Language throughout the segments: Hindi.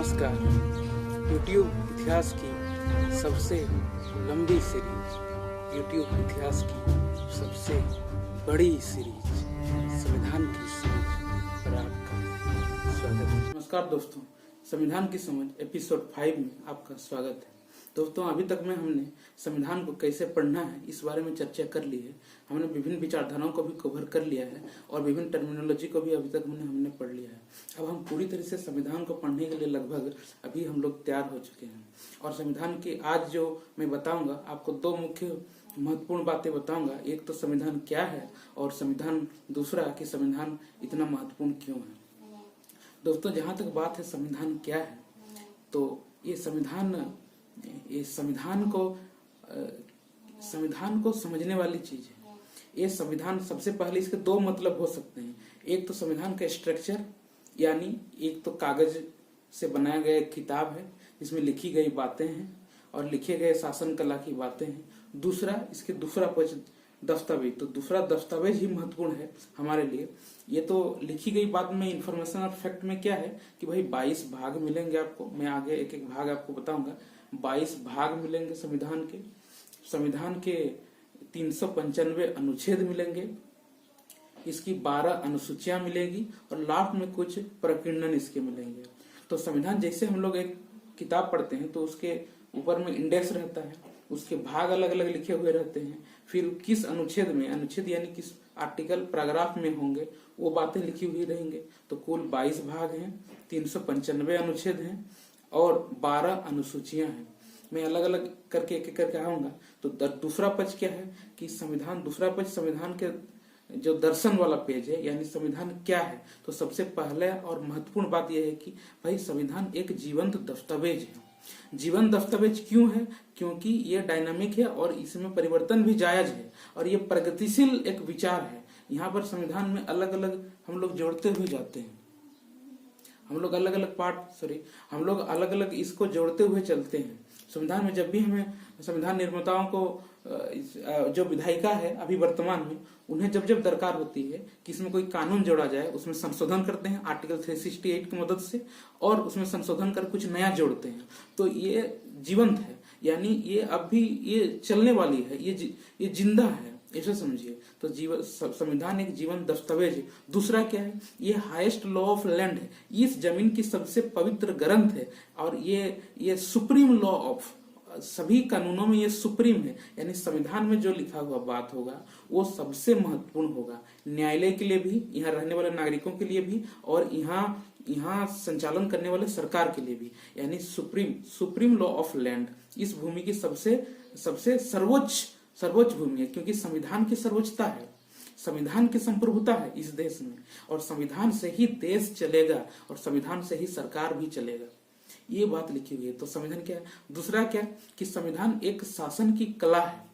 नमस्कार। YouTube इतिहास की सबसे लंबी सीरीज, YouTube इतिहास की सबसे बड़ी सीरीज, संविधान की सीरीज पर आपका स्वागत है। नमस्कार दोस्तों, संविधान की समझ एपिसोड 5 में आपका स्वागत है। दोस्तों, अभी तक में हमने संविधान को कैसे पढ़ना है इस बारे में चर्चा कर ली है। हमने विभिन्न विचारधाराओं को भी कवर कर लिया है और विभिन्न टर्मिनोलॉजी को भी अभी तक हमने पढ़ लिया है। अब हम पूरी तरह से संविधान को पढ़ने के लिए लगभग अभी हम लोग तैयार हो चुके हैं। और संविधान की आज जो मैं बताऊंगा, आपको दो मुख्य महत्वपूर्ण बातें बताऊंगा। एक तो संविधान क्या है और संविधान दूसरा कि संविधान इतना महत्वपूर्ण क्यों है। दोस्तों, जहां तक बात है संविधान क्या है, तो ये संविधान को समझने वाली चीज है। ये संविधान, सबसे पहले इसके दो मतलब हो सकते हैं। एक तो संविधान का स्ट्रक्चर, यानी एक तो कागज से बनाया गया एक किताब है जिसमें लिखी गई बातें हैं और लिखे गए शासन कला की बातें हैं। दूसरा, इसके दूसरा पक्ष दस्तावेज। तो दूसरा दस्तावेज ही महत्वपूर्ण है हमारे लिए। ये तो लिखी गई बात में इंफॉर्मेशन और फैक्ट में क्या है कि भाई 22 भाग मिलेंगे आपको। मैं आगे एक एक भाग आपको बताऊंगा। 22 भाग मिलेंगे संविधान के 395 अनुच्छेद मिलेंगे, इसकी 12 अनुसूचियां मिलेगी और लास्ट में कुछ प्रकीर्णन इसके मिलेंगे। तो संविधान जैसे हम लोग एक किताब पढ़ते हैं तो उसके ऊपर में इंडेक्स रहता है, उसके भाग अलग अलग लिखे हुए रहते हैं, फिर किस अनुच्छेद में, अनुच्छेद यानी किस आर्टिकल पैराग्राफ में होंगे वो बातें लिखी हुई रहेंगे। तो कुल 22 भाग हैं, 395 अनुच्छेद हैं और 12 अनुसूचियां हैं। मैं अलग अलग करके एक एक करके आऊंगा। तो दूसरा पक्ष क्या है कि दूसरा पक्ष संविधान के जो दर्शन वाला पेज है, यानी संविधान क्या है। तो सबसे पहले और महत्वपूर्ण बात यह है कि भाई संविधान एक जीवंत दस्तावेज है। जीवन दस्तावेज क्यों है? क्योंकि ये डायनामिक है और इसमें परिवर्तन भी जायज है और ये प्रगतिशील एक विचार है। यहाँ पर संविधान में अलग अलग हम लोग जोड़ते हुए जाते हैं। हम लोग अलग अलग इसको जोड़ते हुए चलते हैं। संविधान में जब भी हमें संविधान निर्माताओं को जो विधायिका है अभी वर्तमान में, उन्हें जब जब दरकार होती है कि इसमें कोई कानून जोड़ा जाए, उसमें संशोधन करते हैं आर्टिकल 368 की मदद से और उसमें संशोधन कर कुछ नया जोड़ते हैं। तो ये जीवंत है, यानी ये अब भी ये चलने वाली है, ये जिंदा है, ऐसा समझिए। तो संविधान एक जीवन दस्तावेज है। दूसरा क्या है? ये हाईएस्ट लॉ ऑफ लैंड है, इस जमीन की सबसे पवित्र ग्रंथ है और ये सुप्रीम लॉ ऑफ, सभी कानूनों में ये सुप्रीम है। यानी संविधान में जो लिखा हुआ बात होगा वो सबसे महत्वपूर्ण होगा, न्यायालय के लिए भी, यहाँ रहने वाले नागरिकों के लिए भी और यहाँ संचालन करने वाले सरकार के लिए भी। यानी सुप्रीम लॉ ऑफ लैंड इस भूमि की सबसे सर्वोच्च भूमि है, क्योंकि संविधान की सर्वोच्चता है, संविधान की संप्रभुता है इस देश में और संविधान से ही देश चलेगा और संविधान से ही सरकार भी चलेगा। ये बात लिखी हुई है। तो संविधान क्या है? दूसरा क्या कि संविधान एक शासन की कला है।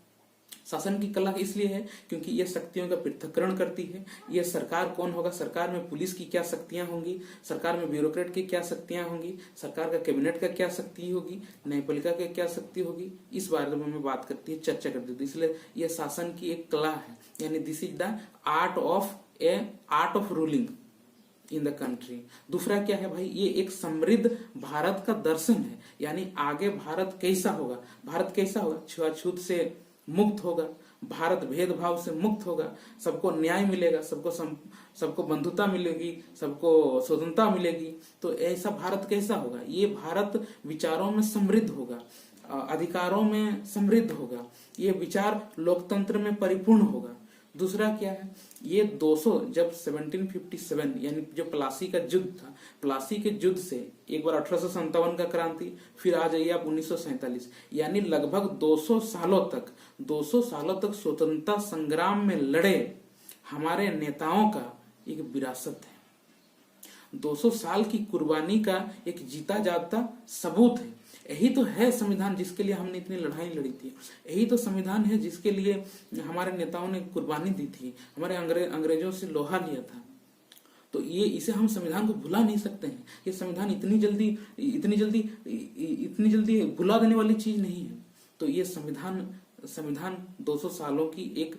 शासन की कला इसलिए है क्योंकि ये शक्तियों का पृथक्करण करती है। ये सरकार कौन होगा, सरकार में पुलिस की क्या शक्तियां होंगी, सरकार में ब्यूरोक्रेट की क्या शक्तियां होंगी, सरकार का कैबिनेट का क्या शक्ति होगी, न्यायपालिका की क्या शक्ति होगी, इस बारे में बात करती है, चर्चा करती है। इसलिए यह शासन की एक कला है, यानी this is the art of ruling in the country. दूसरा क्या है भाई? ये एक समृद्ध भारत का दर्शन है, यानी आगे भारत कैसा होगा? छुआछूत से मुक्त होगा, भारत भेदभाव से मुक्त होगा, सबको न्याय मिलेगा, सबको बंधुता मिलेगी, सबको स्वतंत्रता मिलेगी। तो ऐसा भारत कैसा होगा? ये भारत विचारों में समृद्ध होगा, अधिकारों में समृद्ध होगा, ये विचार लोकतंत्र में परिपूर्ण होगा। दूसरा क्या है? ये 200 जब 1757 यानी जो प्लासी का युद्ध था, प्लासी के युद्ध से एक बार 1857 का क्रांति, फिर आ जाइए आप 1947, यानी लगभग 200 सालों तक स्वतंत्रता संग्राम में लड़े हमारे नेताओं का एक विरासत है। 200 साल की कुर्बानी का एक जीता जागता सबूत है। यही तो है संविधान जिसके लिए हमने इतनी लड़ाई लड़ी थी। यही तो संविधान है जिसके लिए हमारे नेताओं ने कुर्बानी दी थी, हमारे अंग्रेजों से लोहा लिया था। तो इसे हम संविधान को भुला नहीं सकते हैं। ये संविधान इतनी जल्दी भुला देने वाली चीज नहीं है। तो ये संविधान 200 सालों की एक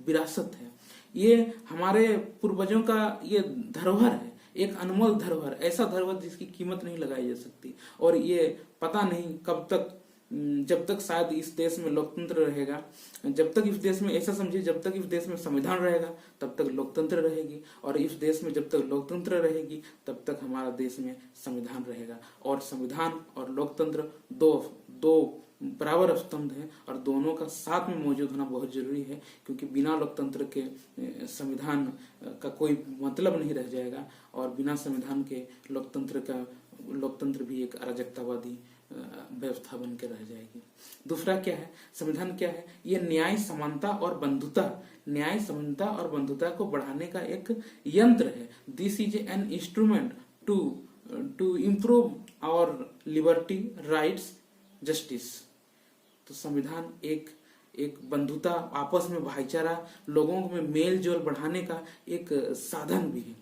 विरासत है। ये हमारे पूर्वजों का ये धरोहर है। एक अनमोल धरोहर, ऐसा धरोहर जिसकी कीमत नहीं लगाई जा सकती। और ये पता नहीं कब तक, जब तक शायद इस देश में लोकतंत्र रहेगा, जब तक इस देश में, ऐसा समझिए, जब तक इस देश में संविधान रहेगा तब तक लोकतंत्र रहेगी, और इस देश में जब तक लोकतंत्र रहेगी तब तक हमारा देश में संविधान रहेगा। और संविधान और लोकतंत्र दो बराबर स्तंभ है, और दोनों का साथ में मौजूद होना बहुत जरूरी है, क्योंकि बिना लोकतंत्र के संविधान का कोई मतलब नहीं रह जाएगा, और बिना संविधान के लोकतंत्र भी एक अराजकतावादी व्यवस्था बन के रह जाएगी। दूसरा क्या है, संविधान क्या है, ये न्याय, समानता और बंधुता, न्याय, समानता और बंधुता को बढ़ाने का एक यंत्र है। This is an instrument to improve our liberty, rights, justice. तो संविधान एक बंधुता, आपस में भाईचारा, लोगों में मेल जोल बढ़ाने का एक साधन भी है।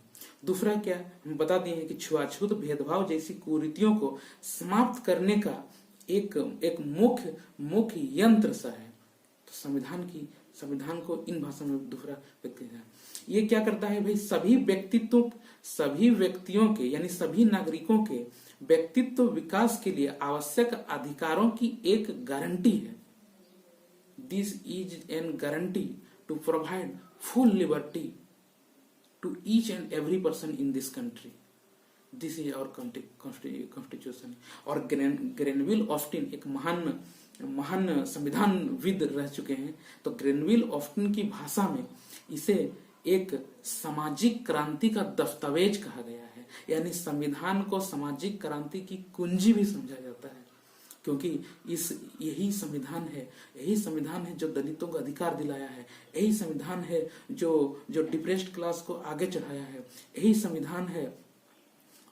दूसरा क्या, हम बता दिए हैं कि छुआछूत, भेदभाव जैसी कुरीतियों को समाप्त करने का एक मुख्य यंत्र सा है। तो संविधान को इन भाषा में दूसरा व्यक्ति है, ये क्या करता है भाई, सभी व्यक्तियों के यानी सभी नागरिकों के व्यक्तित्व विकास के लिए आवश्यक अधिकारों की एक गारंटी है। This is an guarantee to provide full liberty to each and every person in this country. This is our constitution. और ग्रेनविल ऑस्टिन एक महान संविधानविद रह चुके हैं। तो ग्रेनविल ऑस्टिन की भाषा में इसे एक सामाजिक क्रांति का दस्तावेज कहा गया है, यानी संविधान को सामाजिक क्रांति की कुंजी भी समझा जाता है, क्योंकि यही संविधान है जो दलितों को अधिकार दिलाया है, यही संविधान है जो डिप्रेस्ड क्लास को आगे चढ़ाया है, यही संविधान है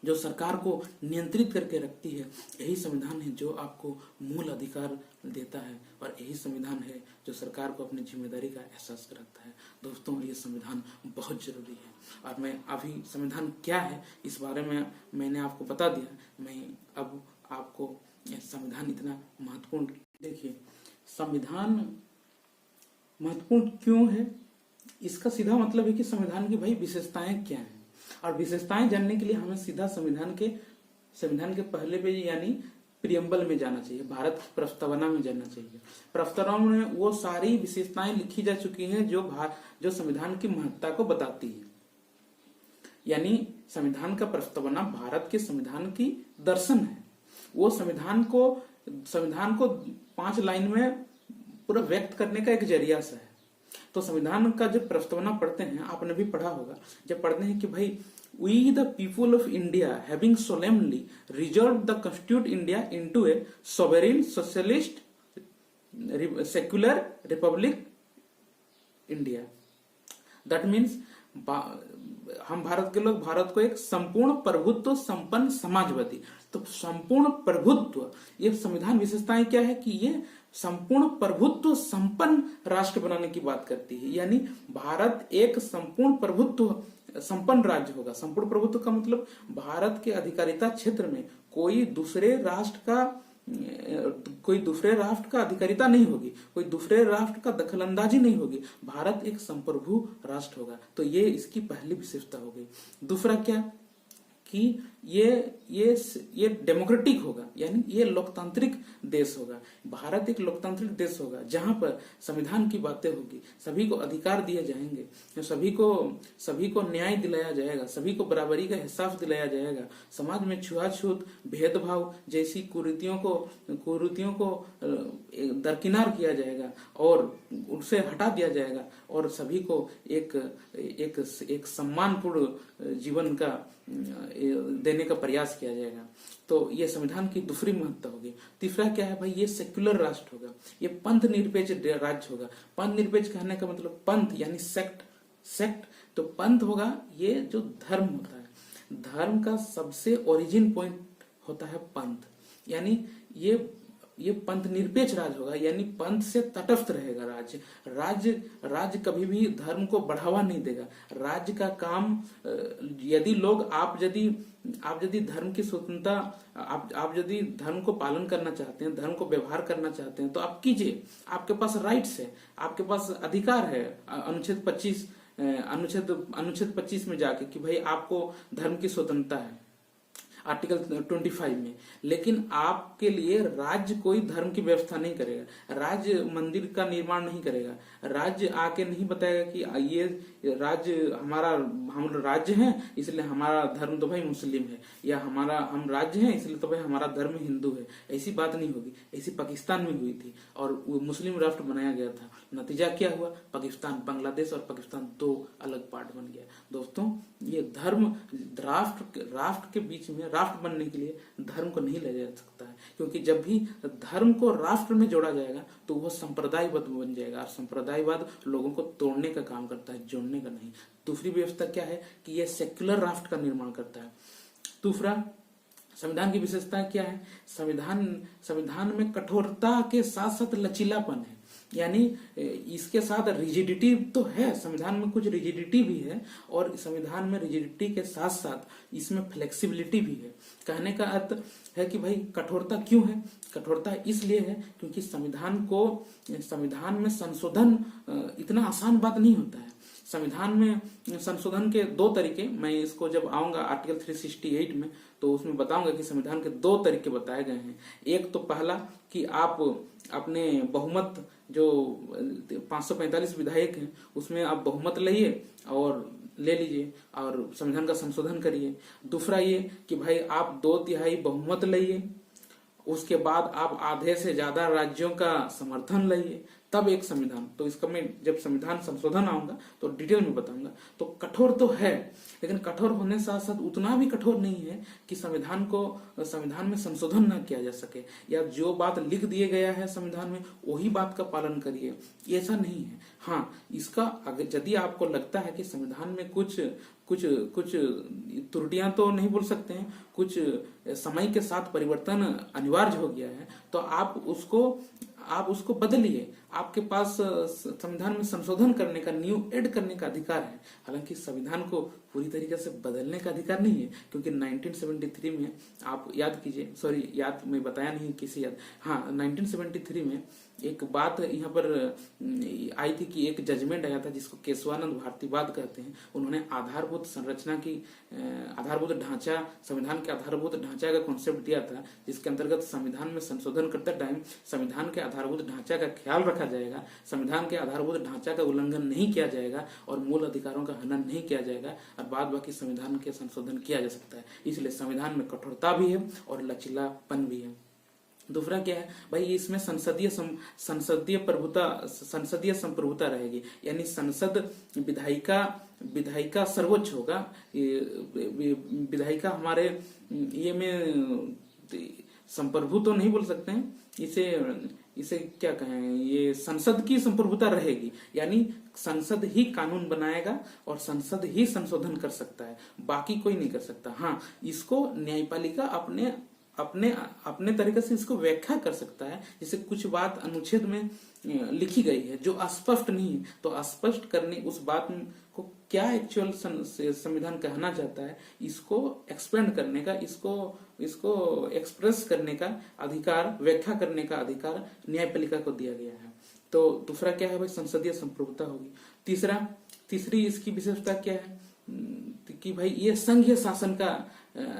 जो सरकार को नियंत्रित करके रखती है, यही संविधान है जो आपको मूल अधिकार देता है, और यही संविधान है जो सरकार को अपनी जिम्मेदारी का एहसास कराता है। दोस्तों, ये संविधान बहुत जरूरी है, और मैं अभी संविधान क्या है इस बारे में मैंने आपको बता दिया। मैं अब आपको संविधान इतना महत्वपूर्ण, देखिए संविधान महत्वपूर्ण क्यों है, इसका सीधा मतलब है कि संविधान की भाई विशेषताएं क्या हैं, और विशेषताएं जानने के लिए हमें सीधा संविधान के पहले पेज यानी प्रियम्बल में जाना चाहिए, भारत की प्रस्तावना में जाना चाहिए। प्रस्तावना में वो सारी विशेषताएं लिखी जा चुकी हैं जो संविधान की महत्ता को बताती है। यानी संविधान का प्रस्तावना भारत के संविधान की दर्शन है। वो संविधान को 5 लाइन में पूरा व्यक्त करने का एक जरिया सा है। तो संविधान का जब प्रस्तावना पढ़ते हैं, आपने भी पढ़ा होगा, जब पढ़ते हैं कि भाई we the people of India having solemnly resolved the constitute India into a sovereign socialist secular republic India. That means हम भारत के लोग भारत को एक संपूर्ण प्रभुत्व संपन्न समाजवादी, तो संपूर्ण प्रभुत्व, ये संविधान विशेषताएं क्या है कि ये संपूर्ण प्रभुत्व संपन्न राष्ट्र बनाने की बात करती है। यानी भारत एक संपूर्ण प्रभुत्व संपन्न राज्य होगा। संपूर्ण प्रभुत्व का मतलब भारत के अधिकारिता क्षेत्र में कोई दूसरे राष्ट्र का अधिकारिता नहीं होगी, कोई दूसरे राष्ट्र का दखलंदाजी नहीं होगी, भारत एक संप्रभु राष्ट्र होगा। तो ये इसकी पहली विशेषता हो गई। दूसरा क्या कि ये डेमोक्रेटिक होगा, यानी ये लोकतांत्रिक देश होगा। भारत एक लोकतांत्रिक देश होगा जहां पर संविधान की बातें होगी, सभी को अधिकार दिए जाएंगे, सभी को न्याय दिलाया जाएगा, सभी को बराबरी का एहसास दिलाया जाएगा, समाज में छुआछूत, भेदभाव जैसी कुरीतियों को दरकिनार किया जाएगा और उनसे हटा दिया जाएगा, और सभी को एक सम्मानपूर्ण जीवन का देने का प्रयास किया जाएगा। तो ये संविधान की दूसरी महत्ता होगी। तीसरा क्या है भाई, ये सेक्युलर राष्ट्र होगा, ये पंथ निरपेक्ष राज्य होगा। पंथ निरपेक्ष कहने का मतलब पंथ यानी सेक्ट, तो पंथ होगा ये जो धर्म होता है, धर्म का सबसे ओरिजिन पॉइंट होता है पंथ। यानी ये पंथ निरपेक्ष राज्य होगा, यानी पंथ से तटस्थ रहेगा राज्य कभी भी धर्म को बढ़ावा नहीं देगा। राज्य का काम आप यदि धर्म की स्वतंत्रता, आप यदि धर्म को पालन करना चाहते हैं, धर्म को व्यवहार करना चाहते हैं, तो आप कीजिए, आपके पास राइट्स है, आपके पास अधिकार है। अनुच्छेद 25 अनुच्छेद अनुच्छेद 25 में जाके कि भाई आपको धर्म की स्वतंत्रता है, आर्टिकल 25 में, लेकिन आपके लिए राज्य कोई धर्म की व्यवस्था नहीं करेगा, राज्य मंदिर का निर्माण नहीं करेगा, राज्य आके नहीं बताएगा कि ये राज्य हम राज्य हैं इसलिए हमारा धर्म तो भाई मुस्लिम है, या हम राज्य हैं इसलिए तो भाई हमारा धर्म हिंदू है। ऐसी बात नहीं होगी। ऐसी पाकिस्तान में हुई थी और वो मुस्लिम राष्ट्र बनाया गया था। नतीजा क्या हुआ? पाकिस्तान, बांग्लादेश और पाकिस्तान दो अलग पार्ट बन गया। दोस्तों, ये धर्म राष्ट्र के बीच में, राष्ट्र बनने के लिए धर्म को नहीं ले जा सकता है, क्योंकि जब भी धर्म को राष्ट्र में जोड़ा जाएगा तो वह संप्रदायवाद बन जाएगा, और संप्रदायवाद लोगों को तोड़ने का काम करता है, जोड़ने का नहीं। दूसरी व्यवस्था क्या है कि यह सेक्युलर राष्ट्र का निर्माण करता है। दूसरा, संविधान की विशेषता क्या है? संविधान में कठोरता के साथ साथ लचीलापन है, यानी इसके साथ रिजिडिटी तो है, संविधान में कुछ रिजिडिटी भी है, और संविधान में रिजिडिटी के साथ साथ इसमें फ्लेक्सिबिलिटी भी है। कहने का अर्थ है कि भाई कठोरता क्यों है? कठोरता इसलिए है क्योंकि संविधान में संशोधन इतना आसान बात नहीं होता है। संविधान में संशोधन के दो तरीके, मैं इसको जब आऊंगा आर्टिकल 368 में तो उसमें बताऊंगा कि संविधान के दो तरीके बताए गए हैं। एक तो पहला कि आप अपने बहुमत, जो 545 विधायक हैं उसमें आप बहुमत लाइए और ले लीजिए और संविधान का संशोधन करिए। दूसरा ये कि भाई आप 2/3 बहुमत लाइए, उसके बाद आप आधे से ज्यादा राज्यों का समर्थन लाइए, तब एक संविधान। तो इसका मैं जब संविधान संशोधन आऊंगा तो डिटेल में बताऊंगा। तो कठोर तो है, लेकिन कठोर होने साथ साथ उतना भी कठोर नहीं है कि संविधान में संशोधन न किया जा सके, या जो बात लिख दिए गया है संविधान में वही बात का पालन करिए, ऐसा नहीं है। हाँ, इसका अगर यदि आपको लगता है कि संविधान में कुछ त्रुटियां तो नहीं बोल सकते हैं, कुछ समय के साथ परिवर्तन अनिवार्य हो गया है, तो आप उसको बदलिए। आपके पास संविधान में संशोधन करने का, न्यू ऐड करने का अधिकार है। हालांकि संविधान को पूरी तरीके से बदलने का अधिकार नहीं है, क्योंकि 1973 में आप याद कीजिए, याद मैं बताया नहीं किसी याद, हाँ 1973 में एक बात यहाँ पर आई थी कि एक जजमेंट आया था जिसको केशवानंद भारतीवाद कहते हैं। उन्होंने आधारभूत संरचना की, आधारभूत ढांचा, संविधान के आधारभूत ढांचा का कॉन्सेप्ट दिया था, जिसके अंतर्गत संविधान में संशोधन करते टाइम संविधान के आधारभूत ढांचा का ख्याल रखा जाएगा, संविधान के आधारभूत ढांचा का उल्लंघन नहीं किया जाएगा और मूल अधिकारों का हनन नहीं किया जाएगा, और बाद बाकी संविधान के संशोधन किया जा सकता है। इसलिए संविधान में कठोरता भी है और लचीलापन भी है। दूसरा क्या है भाई, इसमें संसदीय संप्रभुता रहेगी, यानी संसद विधायिका सर्वोच्च होगा। विधायिका हमारे ये में संप्रभु तो नहीं बोल सकते हैं, इसे क्या कहें, ये संसद की संप्रभुता रहेगी, यानी संसद ही कानून बनाएगा और संसद ही संशोधन कर सकता है, बाकी कोई नहीं कर सकता। हाँ, इसको न्यायपालिका अपने तरीके से इसको व्याख्या कर सकता है, जैसे कुछ बात अनुच्छेद में लिखी गई है जो अस्पष्ट नहीं है, तो स्पष्ट करने उस बात को क्या एक्चुअल संविधान कहना चाहता है, इसको एक्सपेंड करने का, इसको एक्सप्रेस करने का अधिकार, व्याख्या करने का अधिकार न्यायपालिका को दिया गया है। तो दूसरा क्या है भाई, संसदीय संप्रभुता होगी। तीसरी इसकी विशेषता क्या है कि भाई ये संघीय शासन का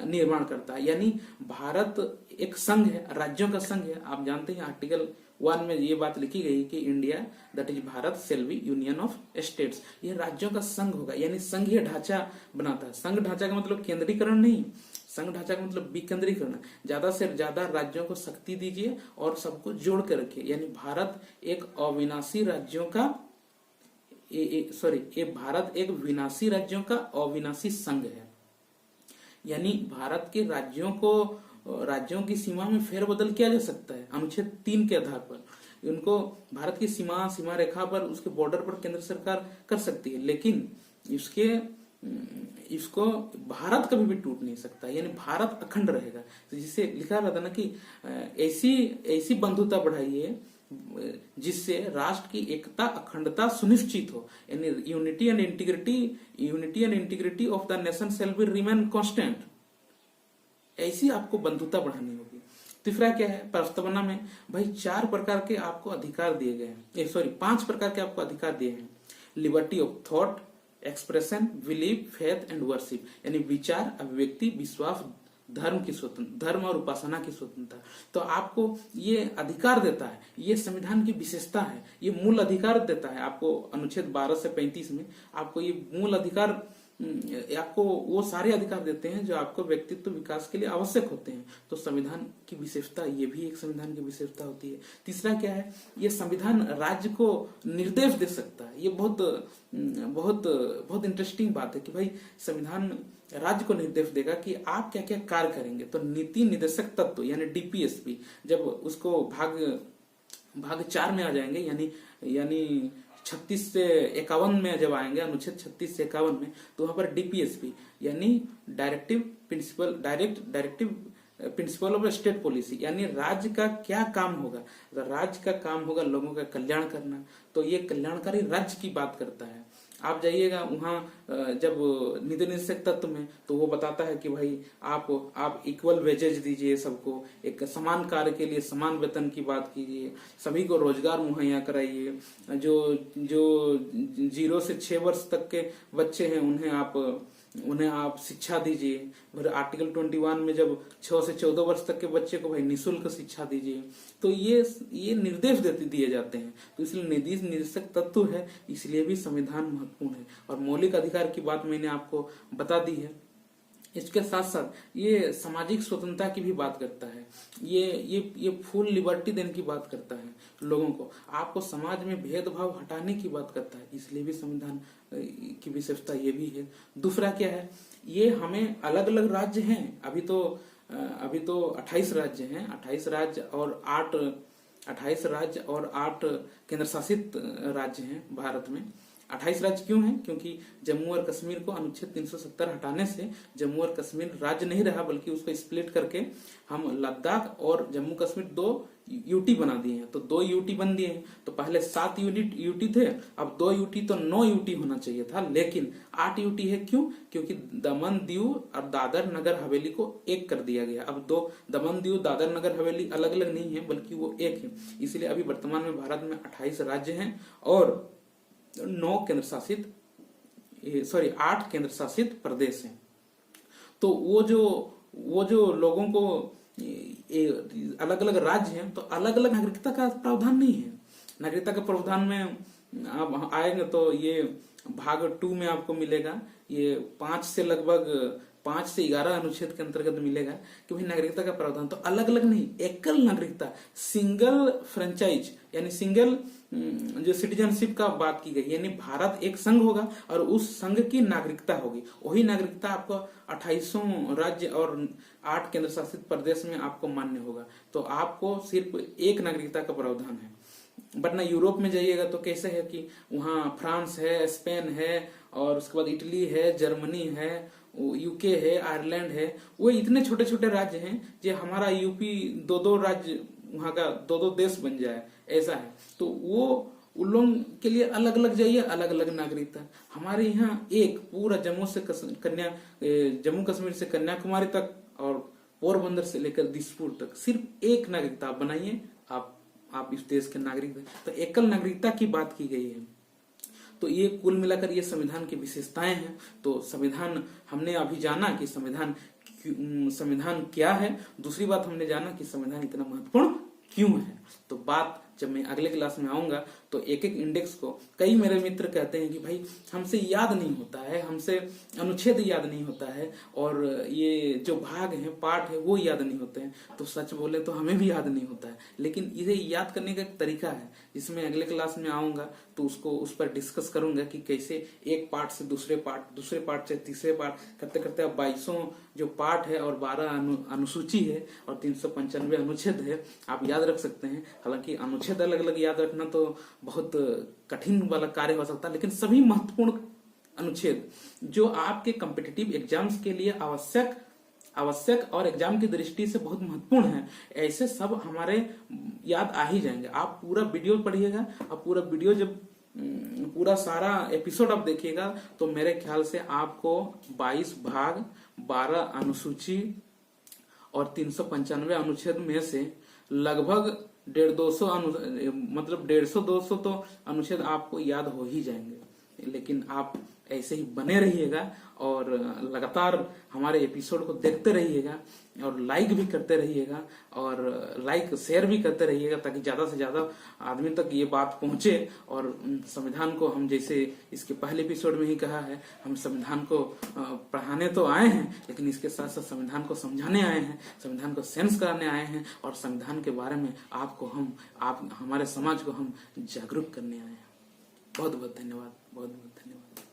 निर्माण करता है, यानी भारत एक संघ है, राज्यों का संघ है। आप जानते हैं आर्टिकल 1 में ये बात लिखी गई कि India that is Bharat shall be union of states, ये राज्यों का संघ होगा, यानी संघीय ढांचा बनाता है। संघ ढांचा का मतलब केंद्रीकरण नहीं, संघ ढांचा का मतलब विकेंद्रीकरण। ज्यादा से ज्यादा राज्यों को शक्ति दीजिए और सबको जोड़ कर रखिए, यानी भारत एक अविनाशी राज्यों का भारत एक विनाशी राज्यों का अविनाशी संघ है, यानी भारत के राज्यों की सीमा में फेरबदल किया जा सकता है अनुच्छेद 3 के आधार पर। उनको भारत की सीमा रेखा पर, उसके बॉर्डर पर केंद्र सरकार कर सकती है, लेकिन इसको भारत कभी भी टूट नहीं सकता, यानी भारत अखंड रहेगा। तो जिसे लिखा रहता ना कि ऐसी बंधुता बढ़ाइए जिससे राष्ट्र की एकता, अखंडता सुनिश्चित हो, यानी unity and integrity of the nation shall be remain constant. ऐसी आपको बंधुता बढ़ानी होगी। तीसरा क्या है, प्रस्तावना में भाई 4 प्रकार के आपको अधिकार दिए गए हैं, 5 प्रकार के आपको अधिकार दिए हैं। Liberty of thought, expression, believe, faith and worship, यानी विचार, अभिव्यक्ति, विश्वास, धर्म की स्वतंत्रता, धर्म और उपासना की स्वतंत्रता। तो आपको ये अधिकार देता है, ये संविधान की विशेषता है, ये मूल अधिकार देता है आपको। अनुच्छेद 12 से 35 में आपको ये मूल अधिकार, आपको वो सारे अधिकार देते हैं जो आपको व्यक्तित्व विकास के लिए आवश्यक होते हैं। तो संविधान की विशेषता, ये भी एक संविधान की विशेषता होती है। तीसरा क्या है, ये संविधान राज्य को निर्देश दे सकता है। ये बहुत बहुत बहुत इंटरेस्टिंग बात है कि भाई संविधान राज्य को निर्देश देगा कि आप क्या क्या कार्य करेंगे। तो नीति निर्देशक तत्व यानी डीपीएसपी, जब उसको भाग 4 में आ जाएंगे, यानी 36 से 51 में जब आएंगे, अनुच्छेद 36 से 51 में, तो वहां पर डीपीएसपी यानी directive principle of state policy, यानी राज्य का क्या काम होगा। राज्य का काम होगा लोगों का कल्याण करना। तो ये कल्याणकारी राज्य की बात करता है। आप जाइएगा वहां जब नीति निर्देशक तत्व में, तो वो बताता है कि भाई आप इक्वल वेजेज दीजिए सबको, एक समान कार्य के लिए समान वेतन की बात कीजिए, सभी को रोजगार मुहैया कराइए, जो 0 से 6 वर्ष तक के बच्चे हैं उन्हें आप शिक्षा दीजिए। फिर आर्टिकल 21 में जब 6 से 14 वर्ष तक के बच्चे को भाई निःशुल्क शिक्षा दीजिए। तो ये निर्देश दिए जाते हैं। तो इसलिए नीति निर्देशक तत्व है, इसलिए भी संविधान महत्वपूर्ण है। और मौलिक अधिकार की बात मैंने आपको बता दी है। इसके साथ साथ ये सामाजिक स्वतंत्रता की भी बात करता है। ये फुल लिबर्टी देने की बात करता है लोगों को, आपको समाज में भेदभाव हटाने की बात करता है। इसलिए भी संविधान की विशेषता ये भी है। दूसरा क्या है, ये हमें अलग अलग राज्य हैं, अभी तो 28 राज्य हैं, 28 राज्य और 8 केंद्र शासित राज्य हैं भारत में। 28 राज्य क्यों हैं? क्योंकि जम्मू और कश्मीर को अनुच्छेद 370 हटाने से जम्मू और कश्मीर राज्य नहीं रहा, बल्कि उसको स्प्लिट करके हम लद्दाख और जम्मू कश्मीर 2 यूटी बना दिए हैं। तो 2 यूटी बन दिए हैं। तो पहले 7 यूटी थे, अब 2 यूटी, तो 9 यूटी होना चाहिए था, लेकिन 8 यूटी है। क्यों? क्योंकि दमन, दीव और दादर नगर हवेली को एक कर दिया गया। अब दमन, दीव, दादर नगर हवेली अलग अलग नहीं है, बल्कि वो एक है। इसलिए अभी वर्तमान में भारत में 28 राज्य हैं और 8 केंद्र शासित प्रदेश हैं। तो वो जो लोगों को अलग अलग राज्य हैं, तो अलग अलग नागरिकता का प्रावधान नहीं है। नागरिकता के प्रावधान में आप आएंगे तो ये भाग 2 में आपको मिलेगा। ये 5 से 11 अनुच्छेद के अंतर्गत मिलेगा कि भाई नागरिकता का प्रावधान तो अलग अलग नहीं, एकल नागरिकता, सिंगल फ्रेंचाइज, यानी सिंगल जो सिटीजनशिप का बात की गई, यानी भारत एक संघ होगा और उस संघ की नागरिकता होगी। वही नागरिकता आपको 28 राज्य और 8 केंद्र शासित प्रदेश में आपको मान्य होगा। तो आपको सिर्फ एक नागरिकता का प्रावधान है। वरना यूरोप में जाइएगा तो कैसे है कि वहाँ फ्रांस है, स्पेन है, और उसके बाद इटली है, जर्मनी है, यूके है, आयरलैंड है। वो इतने छोटे छोटे राज्य हैं जो हमारा यूपी 2 राज्य, वहाँ का 2 देश बन जाए, ऐसा है। तो वो उन लोगों के लिए अलग अलग जाइए, अलग अलग नागरिकता। हमारे यहाँ एक पूरा जम्मू कश्मीर से कन्याकुमारी तक और पोरबंदर से लेकर दिसपुर तक सिर्फ एक नागरिकता बनाइए, आप इस देश के नागरिक हैं। तो एकल नागरिकता की बात की गई है। तो ये कुल मिलाकर ये संविधान की विशेषताएं हैं। तो संविधान हमने अभी जाना कि संविधान क्या है। दूसरी बात हमने जाना कि संविधान इतना महत्वपूर्ण क्यों है। तो बात जब मैं अगले क्लास में आऊंगा तो एक एक इंडेक्स को, कई मेरे मित्र कहते हैं कि भाई हमसे याद नहीं होता है, हमसे अनुच्छेद याद नहीं होता है, और ये जो भाग है, पार्ट है, वो याद नहीं होते हैं। तो सच बोले तो हमें भी याद नहीं होता है, लेकिन इसे याद करने का एक तरीका है, जिसमें अगले क्लास में आऊंगा तो उस पर डिस्कस करूंगा कि कैसे एक पार्ट से दूसरे पार्ट से तीसरे पार्ट करते करते अब 22 जो पार्ट है और 12 अनुसूची है और 395 अनुच्छेद है, आप याद रख सकते हैं। हालांकि अनुच्छेद अलग अलग याद रखना तो बहुत कठिन वाला कार्य हो सकता है, लेकिन सभी महत्वपूर्ण अनुच्छेद जो आपके कॉम्पिटिटिव एग्जाम्स के लिए आवश्यक और एग्जाम की दृष्टि से बहुत महत्वपूर्ण है, ऐसे सब हमारे याद आ ही जाएंगे। आप पूरा वीडियो पढ़िएगा, और पूरा वीडियो जब पूरा सारा एपिसोड आप देखिएगा तो मेरे ख्याल से आपको 22 भाग, 12 अनुसूची और 395 अनुच्छेद में से लगभग 150-200 तो अनुच्छेद आपको याद हो ही जाएंगे। लेकिन आप ऐसे ही बने रहिएगा और लगातार हमारे एपिसोड को देखते रहिएगा और लाइक भी करते रहिएगा और लाइक शेयर भी करते रहिएगा, ताकि ज्यादा से ज्यादा आदमी तक ये बात पहुंचे। और संविधान को हम, जैसे इसके पहले एपिसोड में ही कहा है, हम संविधान को पढ़ाने तो आए हैं, लेकिन इसके साथ साथ संविधान को समझाने आए हैं, संविधान को सेंस कराने आए हैं और संविधान के बारे में आप हमारे समाज को हम जागरूक करने आए हैं। बहुत बहुत धन्यवाद, बहुत बहुत धन्यवाद।